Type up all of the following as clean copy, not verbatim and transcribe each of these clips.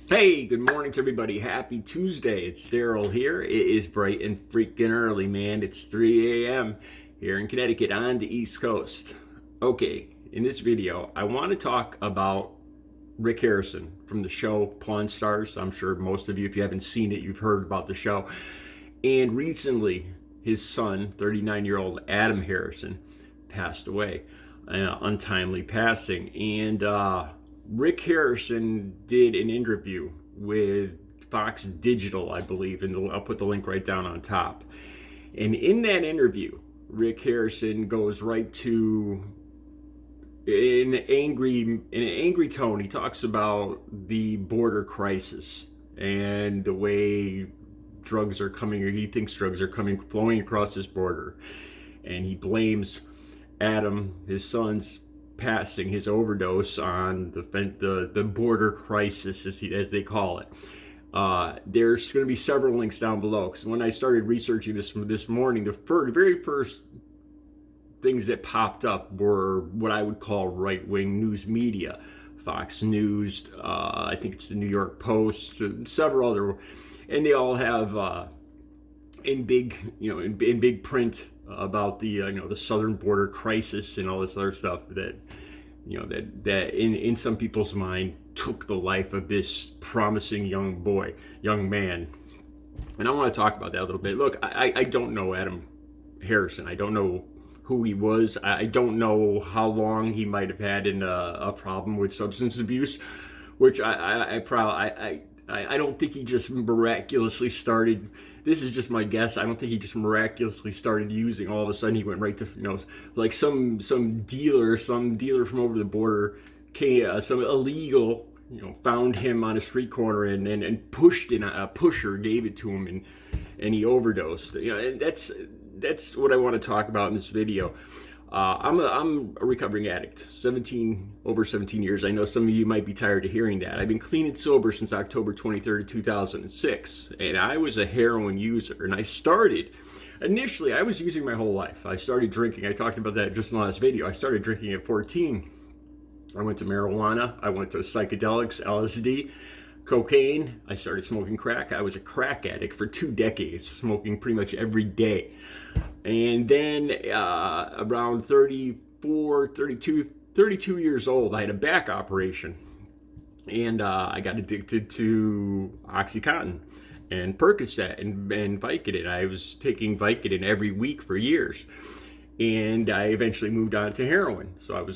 Hey, good morning to everybody. Happy Tuesday. It's Daryl here. It is bright and freaking early, man. It's 3 a.m. here in Connecticut on the East Coast. Okay, in this video, I want to talk about Rick Harrison from the show Pawn Stars. I'm sure most of you, if you haven't seen it, you've heard about the show. And recently, his son, 39-year-old Adam Harrison, passed away. Untimely passing. And Rick Harrison did an interview with Fox Digital, I believe, and I'll put the link right down on top. And in that interview, Rick Harrison goes right to in an angry tone. He talks about the border crisis and the way drugs are coming, or he thinks drugs are flowing across this border, and he blames Adam, his son's passing, his overdose, on the border crisis, as they call it. There's going to be several links down below, because when I started researching this morning, the very first things that popped up were what I would call right-wing news media. Fox News, I think it's the New York Post, several other, and they all have in big print about the southern border crisis and all this other stuff that that in some people's mind took the life of this promising young man. And I want to talk about that a little bit. Look, I don't know Adam Harrison. I don't know who he was. I don't know how long he might have had a problem with substance abuse, which I don't think he just miraculously started. This is just my guess. I don't think he just miraculously started using. All of a sudden, he went right to like some dealer from over the border, some illegal, found him on a street corner and pushed in a pusher, gave it to him, and he overdosed. And that's what I want to talk about in this video. I'm a recovering addict, over 17 years. I know some of you might be tired of hearing that. I've been clean and sober since October 23rd, 2006, and I was a heroin user. And initially, I was using my whole life. I started drinking. I talked about that just in the last video. I started drinking at 14. I went to marijuana. I went to psychedelics, LSD, cocaine. I started smoking crack. I was a crack addict for 2 decades, smoking pretty much every day. And then around 32 years old, I had a back operation. And I got addicted to OxyContin and Percocet and Vicodin. I was taking Vicodin every week for years. And I eventually moved on to heroin. So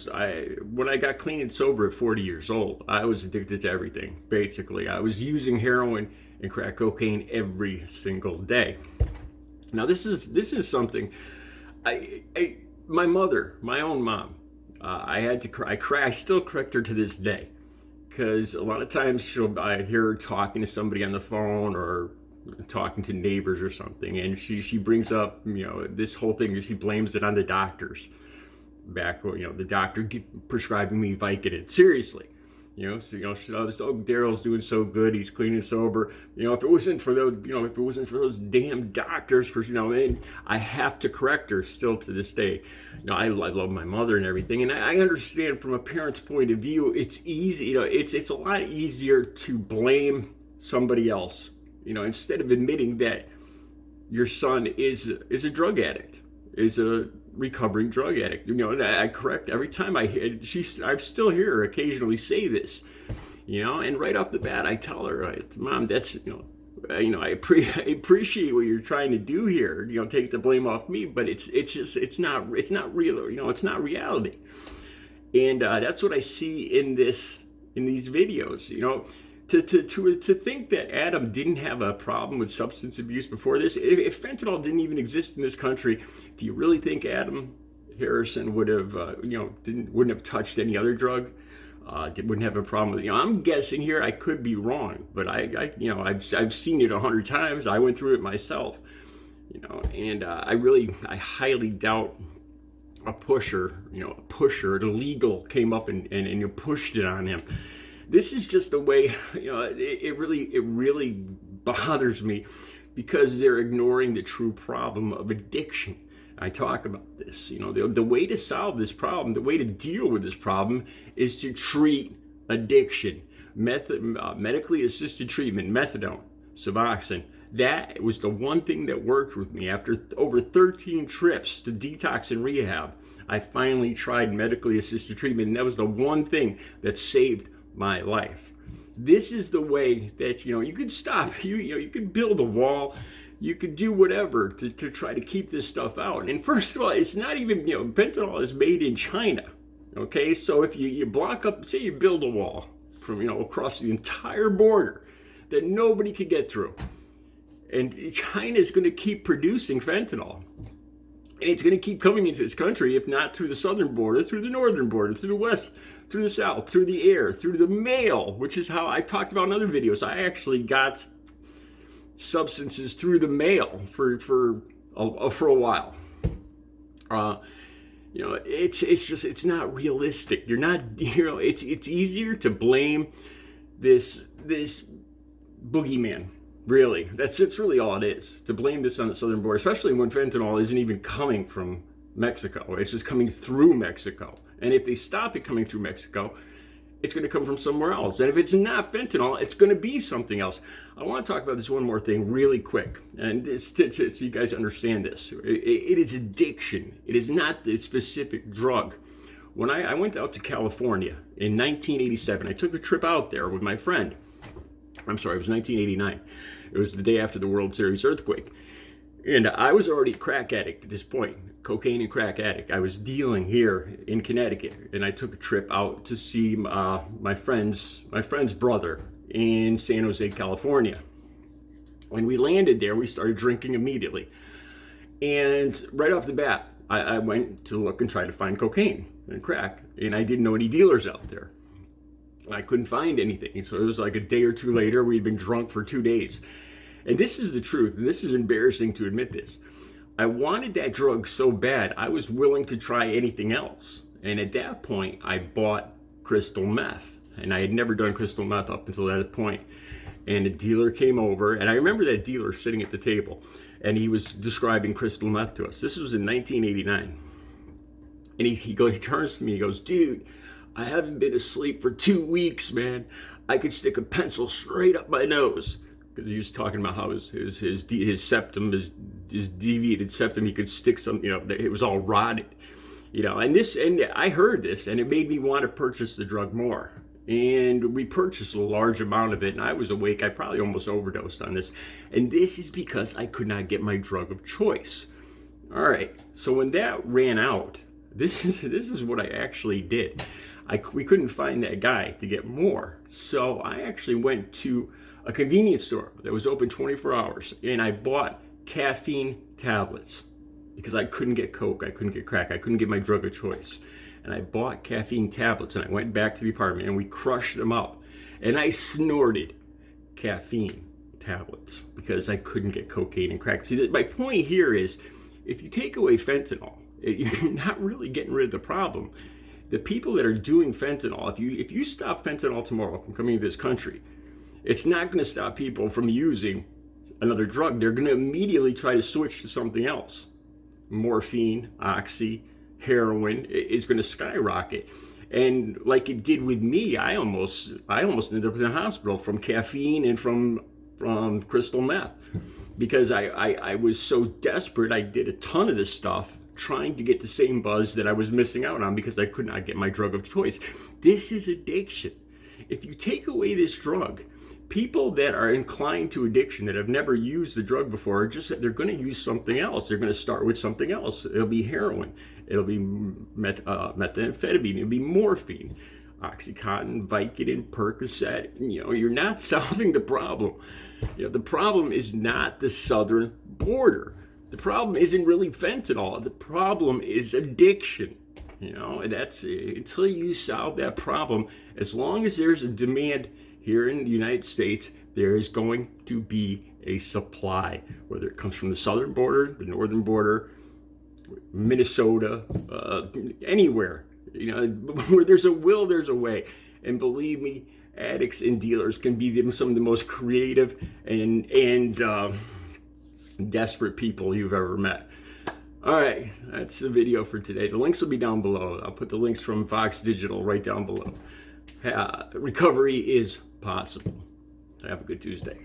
when I got clean and sober at 40 years old, I was addicted to everything, basically. I was using heroin and crack cocaine every single day. Now this is something my mother, my own mom, I still correct her to this day, because a lot of times I hear her talking to somebody on the phone or talking to neighbors or something, and she brings up this whole thing. She blames it on the doctors back, the doctor prescribing me Vicodin. Seriously. Daryl's doing so good. He's clean and sober. If it wasn't for those damn doctors, and I have to correct her still to this day. I love my mother and everything, and I understand from a parent's point of view. It's easy. It's a lot easier to blame somebody else. Instead of admitting that your son is a drug addict, is a recovering drug addict. And I correct every time I still hear her occasionally say this, and right off the bat I tell her, Mom, that's I appreciate what you're trying to do here, take the blame off me, but it's not real, it's not reality. And that's what I see in these videos. To think that Adam didn't have a problem with substance abuse before this, if fentanyl didn't even exist in this country, do you really think Adam Harrison would have, wouldn't have touched any other drug? Wouldn't have a problem with it? I'm guessing here. I could be wrong, but I've seen it 100 times. I went through it myself, and I highly doubt a pusher, illegal came up and pushed it on him. This is just the way, it really bothers me, because they're ignoring the true problem of addiction. I talk about this, the way to solve this problem, the way to deal with this problem is to treat addiction. medically assisted treatment, methadone, Suboxone. That was the one thing that worked with me. After over 13 trips to detox and rehab, I finally tried medically assisted treatment, and that was the one thing that saved my life. This is the way that, you could stop, you could build a wall, you could do whatever to try to keep this stuff out. And first of all, it's not even, fentanyl is made in China. Okay, so if you block up, say you build a wall from, across the entire border that nobody could get through, and China is going to keep producing fentanyl. And it's going to keep coming into this country, if not through the southern border, through the northern border, through the west, through the south, through the air, through the mail, which is how I've talked about in other videos. I actually got substances through the mail for a while. It's not realistic. You're not, it's easier to blame this boogeyman. Really, it's really all it is, to blame this on the southern border, especially when fentanyl isn't even coming from Mexico. It's just coming through Mexico. And if they stop it coming through Mexico, it's going to come from somewhere else. And if it's not fentanyl, it's going to be something else. I want to talk about this one more thing really quick, and so you guys understand this. It is addiction. It is not the specific drug. When I went out to California in 1987, I took a trip out there with my friend. I'm sorry, it was 1989. It was the day after the World Series earthquake. And I was already a crack addict at this point, cocaine and crack addict. I was dealing here in Connecticut, and I took a trip out to see my friend's brother in San Jose, California. When we landed there, we started drinking immediately. And right off the bat, I went to look and try to find cocaine and crack, and I didn't know any dealers out there. I couldn't find anything. So it was like a day or two later, we'd been drunk for 2 days. And this is the truth, and this is embarrassing to admit this. I wanted that drug so bad, I was willing to try anything else. And at that point, I bought crystal meth. And I had never done crystal meth up until that point. And a dealer came over, and I remember that dealer sitting at the table, and he was describing crystal meth to us. This was in 1989. And he turns to me, he goes, "Dude, I haven't been asleep for 2 weeks, man. I could stick a pencil straight up my nose." Because he was talking about how his septum, his deviated septum, he could stick some, it was all rotted, and I heard this, and it made me want to purchase the drug more. And we purchased a large amount of it, and I was awake. I probably almost overdosed on this. And this is because I could not get my drug of choice. All right, so when that ran out, this is what I actually did. We couldn't find that guy to get more. So I actually went to a convenience store that was open 24 hours, and I bought caffeine tablets because I couldn't get coke, I couldn't get crack, I couldn't get my drug of choice. And I bought caffeine tablets, and I went back to the apartment, and we crushed them up. And I snorted caffeine tablets because I couldn't get cocaine and crack. See, my point here is, if you take away fentanyl, you're not really getting rid of the problem. The people that are doing fentanyl, if you stop fentanyl tomorrow from coming to this country, it's not going to stop people from using another drug. They're going to immediately try to switch to something else. Morphine, oxy, heroin is going to skyrocket. And like it did with me, I almost ended up in the hospital from caffeine and from crystal meth, because I was so desperate. I did a ton of this stuff trying to get the same buzz that I was missing out on because I could not get my drug of choice. This is addiction. If you take away this drug, people that are inclined to addiction, that have never used the drug before, they're going to use something else. They're going to start with something else. It'll be heroin. It'll be methamphetamine. It'll be morphine, Oxycontin, Vicodin, Percocet. You're not solving the problem. The problem is not the southern border. The problem isn't really fentanyl. The problem is addiction. That's until you solve that problem. As long as there's a demand here in the United States, there is going to be a supply, whether it comes from the southern border, the northern border, Minnesota, anywhere. Where there's a will, there's a way. And believe me, addicts and dealers can be some of the most creative and desperate people you've ever met. All right, that's the video for today. The links will be down below. I'll put the links from Vox Digital right down below. Recovery is possible. Have a good Tuesday.